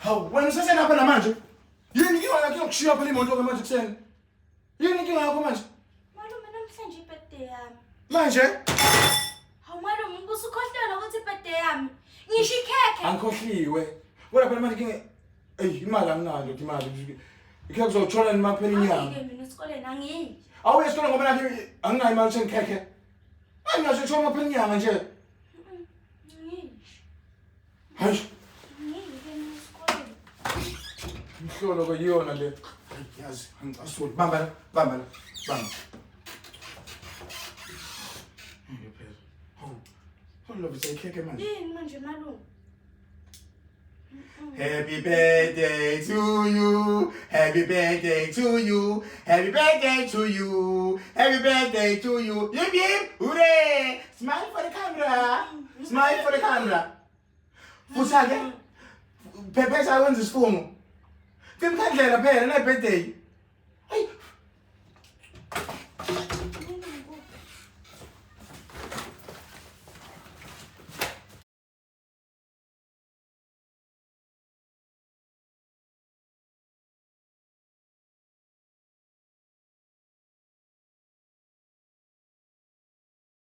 Hawu, wena useselapha namanje? Yini inkinga yakho yokushiya phela imoto ke manje kuseni? Yini inkinga yakho manje? Malume namhlanje ibirthday yami. Manje? Hawu malume ubusukhohlela ukuthi ibirthday yami. Ngisho ikhekhe. Angikhohliwe. Kodwa phela manje inkinga imali anginayo imali. Ikhekhe uzothola nima kuphela inyanga. Ngike mina esikoleni angiyi. Awuye esikoleni ngoba nakho anginayo imali uthenga ikhekhe. Angingasho uthola kuphela inyanga nje. Ngiyi. Hayi. Ngike mina esikoleni. Ihlolo ke yiyona le. Yazi, angicasuli. Bamba la, bamba. Ngiphela. Hawu. Hawu ikhekhe manje. Yini manje malume? Happy birthday to you. Happy birthday to you. Happy birthday to you. Happy birthday to you. Yip yip. Hooray! Smile for the camera. Smile for the camera. Futhi-ke phephetha wenza isifungo. Timkhandlela phela ne birthday.